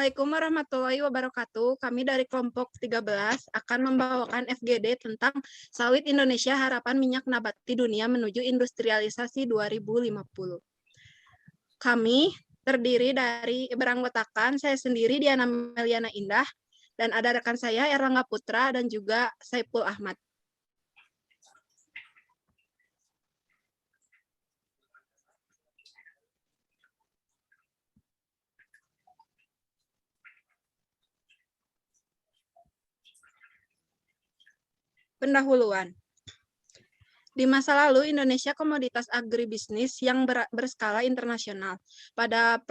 Assalamualaikum warahmatullahi wabarakatuh. Kami dari kelompok 13 akan membawakan FGD tentang sawit Indonesia harapan minyak nabati dunia menuju industrialisasi 2050. Kami terdiri dari beranggotakan saya sendiri Diana Meliana Indah dan ada rekan saya Erlangga Putra dan juga Saipul Ahmad. Pendahuluan. Di masa lalu, Indonesia komoditas agribisnis yang berskala internasional. Pada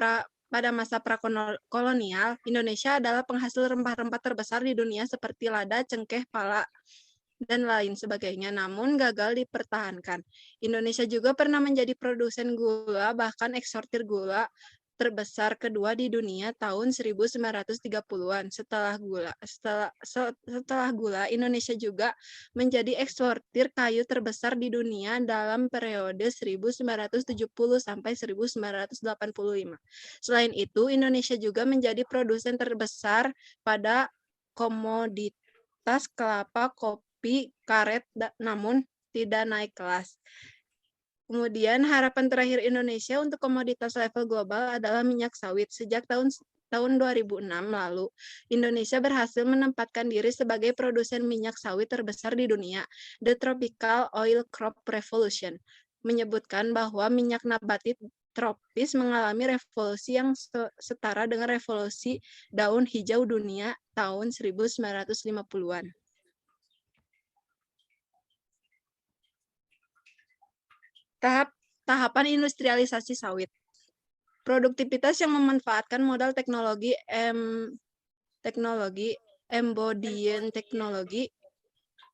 masa prakolonial, Indonesia adalah penghasil rempah-rempah terbesar di dunia seperti lada, cengkeh, pala, dan lain sebagainya, namun gagal dipertahankan. Indonesia juga pernah menjadi produsen gula, bahkan eksportir gula terbesar kedua di dunia tahun 1930-an. Setelah gula, Indonesia juga menjadi eksportir kayu terbesar di dunia dalam periode 1970 sampai 1985. Selain itu, Indonesia juga menjadi produsen terbesar pada komoditas kelapa, kopi, karet, namun tidak naik kelas. Kemudian harapan terakhir Indonesia untuk komoditas level global adalah minyak sawit. Sejak tahun 2006 lalu, Indonesia berhasil menempatkan diri sebagai produsen minyak sawit terbesar di dunia. The Tropical Oil Crop Revolution menyebutkan bahwa minyak nabati tropis mengalami revolusi yang setara dengan revolusi daun hijau dunia tahun 1950-an. Tahapan industrialisasi sawit. Produktivitas yang memanfaatkan modal teknologi embodied teknologi,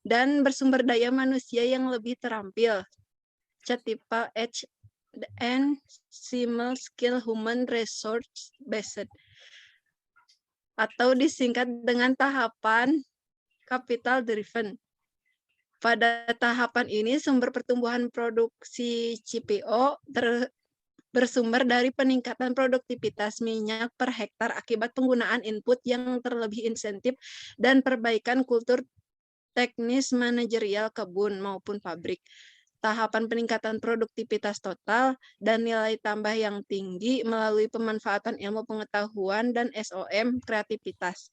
dan bersumber daya manusia yang lebih terampil. Catipa Edge and Simple Skill Human Resource Based, atau disingkat dengan tahapan capital driven. Pada tahapan ini, sumber pertumbuhan produksi CPO bersumber dari peningkatan produktivitas minyak per hektar akibat penggunaan input yang terlebih insentif dan perbaikan kultur teknis manajerial kebun maupun pabrik. Tahapan peningkatan produktivitas total dan nilai tambah yang tinggi melalui pemanfaatan ilmu pengetahuan dan SOM kreativitas,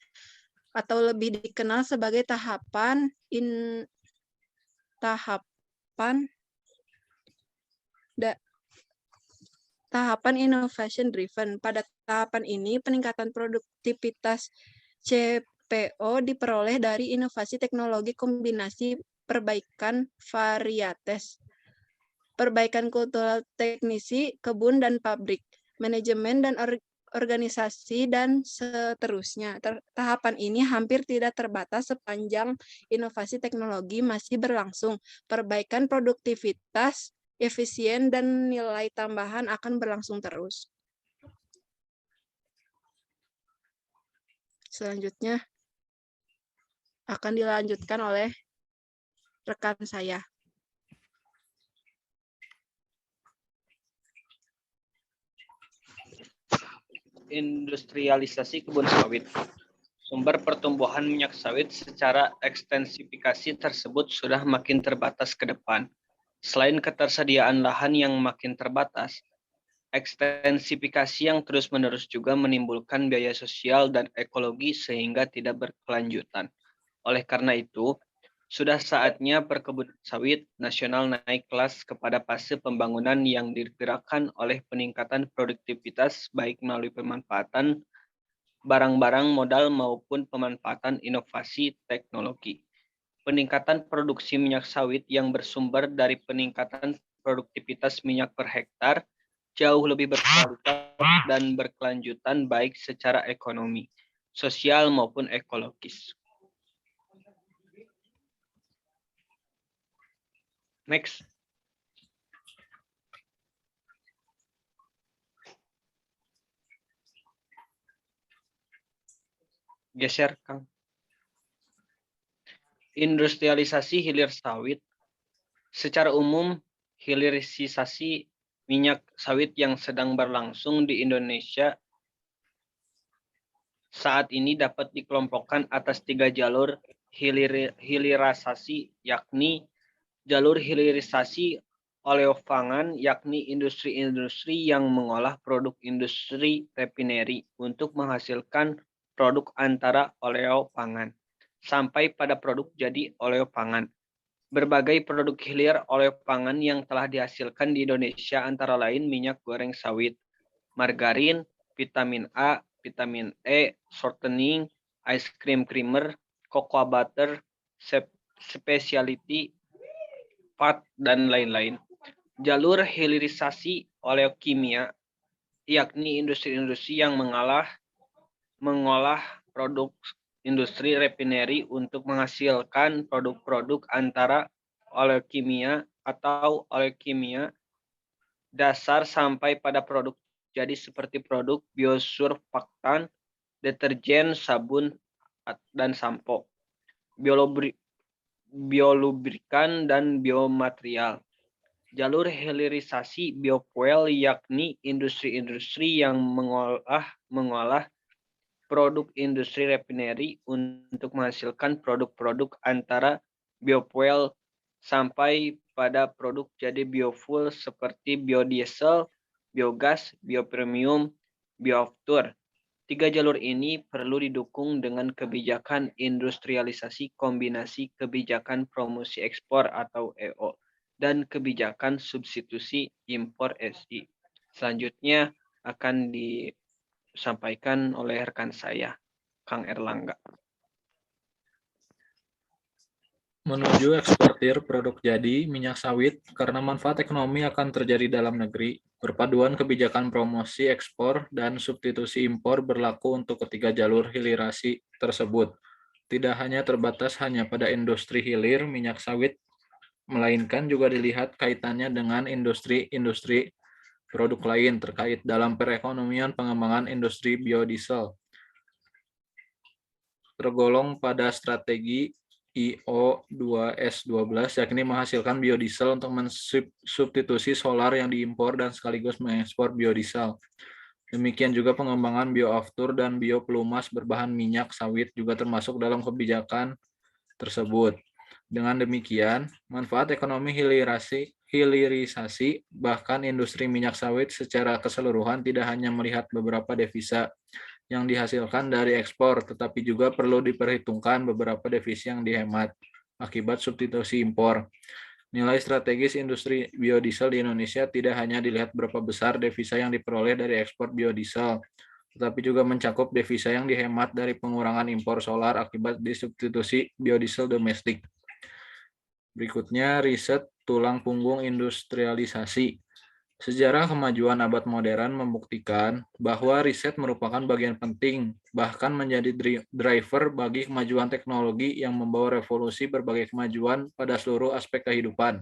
atau lebih dikenal sebagai tahapan innovation driven. Pada tahapan ini, peningkatan produktivitas CPO diperoleh dari inovasi teknologi kombinasi perbaikan varietas, perbaikan kultural teknisi, kebun dan pabrik, manajemen dan organisasi, dan seterusnya. Tahapan ini hampir tidak terbatas sepanjang inovasi teknologi masih berlangsung. Perbaikan produktivitas, efisien, dan nilai tambahan akan berlangsung terus. Selanjutnya akan dilanjutkan oleh rekan saya. Industrialisasi kebun sawit. Sumber pertumbuhan minyak sawit secara ekstensifikasi tersebut sudah makin terbatas ke depan. Selain ketersediaan lahan yang makin terbatas, ekstensifikasi yang terus-menerus juga menimbulkan biaya sosial dan ekologi sehingga tidak berkelanjutan. Oleh karena itu, sudah saatnya perkebunan sawit nasional naik kelas kepada fase pembangunan yang digerakkan oleh peningkatan produktivitas baik melalui pemanfaatan barang-barang modal maupun pemanfaatan inovasi teknologi. Peningkatan produksi minyak sawit yang bersumber dari peningkatan produktivitas minyak per hektar jauh lebih berkualitas dan berkelanjutan baik secara ekonomi, sosial maupun ekologis. Next. Geser, Kang. Industrialisasi hilir sawit. Secara umum, hilirisasi minyak sawit yang sedang berlangsung di Indonesia saat ini dapat dikelompokkan atas 3 jalur hilirisasi, yakni jalur hilirisasi oleofangan, yakni industri-industri yang mengolah produk industri refineri untuk menghasilkan produk antara oleofangan sampai pada produk jadi oleofangan. Berbagai produk hilir oleofangan yang telah dihasilkan di Indonesia antara lain minyak goreng sawit, margarin, vitamin A, vitamin E, shortening, ice cream creamer, cocoa butter, specialty fat, dan lain-lain. Jalur hilirisasi oleokimia, yakni industri-industri yang mengolah produk industri refineri untuk menghasilkan produk-produk antara oleokimia atau oleokimia dasar sampai pada produk jadi seperti produk biosurfaktan, deterjen, sabun, dan sampo, biolubrikan, dan biomaterial. Jalur hilirisasi biofuel, yakni industri-industri yang mengolah produk industri refineri untuk menghasilkan produk-produk antara biofuel sampai pada produk jadi biofuel seperti biodiesel, biogas, biopremium, bioaftur. 3 jalur ini perlu didukung dengan kebijakan industrialisasi kombinasi kebijakan promosi ekspor atau EO dan kebijakan substitusi impor SI. Selanjutnya akan disampaikan oleh rekan saya, Kang Erlangga. Menuju eksportir produk jadi minyak sawit karena manfaat ekonomi akan terjadi dalam negeri. Perpaduan kebijakan promosi ekspor dan substitusi impor berlaku untuk ketiga jalur hilirasi tersebut. Tidak hanya terbatas hanya pada industri hilir minyak sawit, melainkan juga dilihat kaitannya dengan industri-industri produk lain terkait dalam perekonomian pengembangan industri biodiesel. Tergolong pada strategi IO2S12, yakni menghasilkan biodiesel untuk mensubstitusi solar yang diimpor dan sekaligus mengekspor biodiesel. Demikian juga pengembangan bioaftur dan biopelumas berbahan minyak sawit juga termasuk dalam kebijakan tersebut. Dengan demikian, manfaat ekonomi hilirisasi bahkan industri minyak sawit secara keseluruhan tidak hanya melihat beberapa devisa yang dihasilkan dari ekspor, tetapi juga perlu diperhitungkan beberapa devisa yang dihemat akibat substitusi impor. Nilai strategis industri biodiesel di Indonesia tidak hanya dilihat berapa besar devisa yang diperoleh dari ekspor biodiesel, tetapi juga mencakup devisa yang dihemat dari pengurangan impor solar akibat disubstitusi biodiesel domestik. Berikutnya, riset tulang punggung industrialisasi. Sejarah kemajuan abad modern membuktikan bahwa riset merupakan bagian penting, bahkan menjadi driver bagi kemajuan teknologi yang membawa revolusi berbagai kemajuan pada seluruh aspek kehidupan.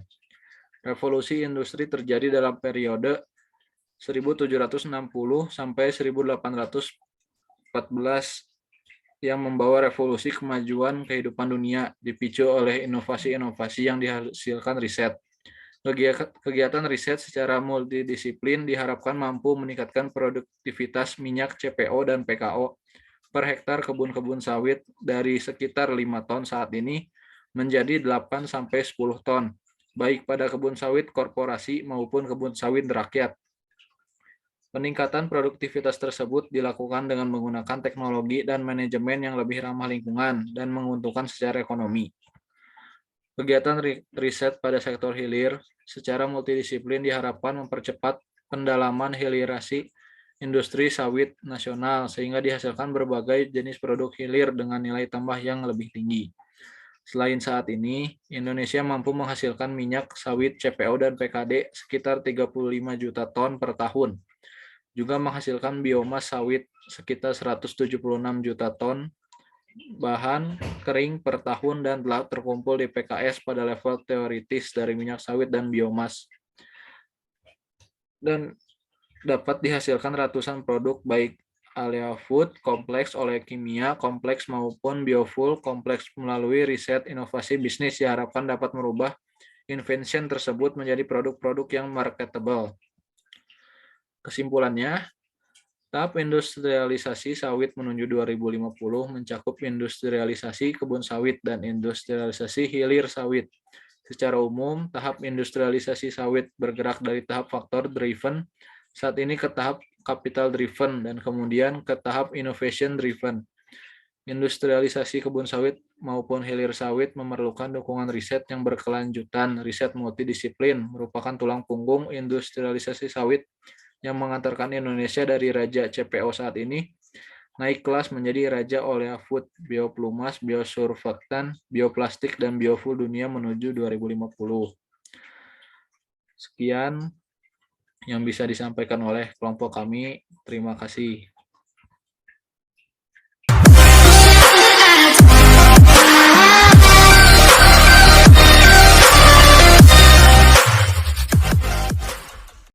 Revolusi industri terjadi dalam periode 1760 sampai 1814 yang membawa revolusi kemajuan kehidupan dunia, dipicu oleh inovasi-inovasi yang dihasilkan riset. Kegiatan riset secara multidisiplin diharapkan mampu meningkatkan produktivitas minyak CPO dan PKO per hektar kebun-kebun sawit dari sekitar 5 ton saat ini menjadi 8-10 ton, baik pada kebun sawit korporasi maupun kebun sawit rakyat. Peningkatan produktivitas tersebut dilakukan dengan menggunakan teknologi dan manajemen yang lebih ramah lingkungan dan menguntungkan secara ekonomi. Kegiatan riset pada sektor hilir secara multidisiplin diharapkan mempercepat pendalaman hilirasi industri sawit nasional sehingga dihasilkan berbagai jenis produk hilir dengan nilai tambah yang lebih tinggi. Selain saat ini, Indonesia mampu menghasilkan minyak sawit CPO dan PKD sekitar 35 juta ton per tahun. Juga menghasilkan biomas sawit sekitar 176 juta ton bahan kering per tahun dan telah terkumpul di PKS pada level teoritis dari minyak sawit dan biomas. Dan dapat dihasilkan ratusan produk baik alea food, kompleks oleokimia, kompleks maupun biofuel kompleks. Melalui riset inovasi bisnis diharapkan dapat merubah invention tersebut menjadi produk-produk yang marketable. Kesimpulannya, Tahap industrialisasi sawit menuju 2050 mencakup industrialisasi kebun sawit dan industrialisasi hilir sawit. Secara umum, tahap industrialisasi sawit bergerak dari tahap faktor driven saat ini ke tahap capital driven dan kemudian ke tahap innovation driven. Industrialisasi kebun sawit maupun hilir sawit memerlukan dukungan riset yang berkelanjutan. Riset multidisiplin merupakan tulang punggung industrialisasi sawit yang mengantarkan Indonesia dari raja CPO saat ini naik kelas menjadi raja olea food, bioplumas, biosurfaktan, bioplastik, dan biofuel dunia menuju 2050. Sekian yang bisa disampaikan oleh kelompok kami. Terima kasih.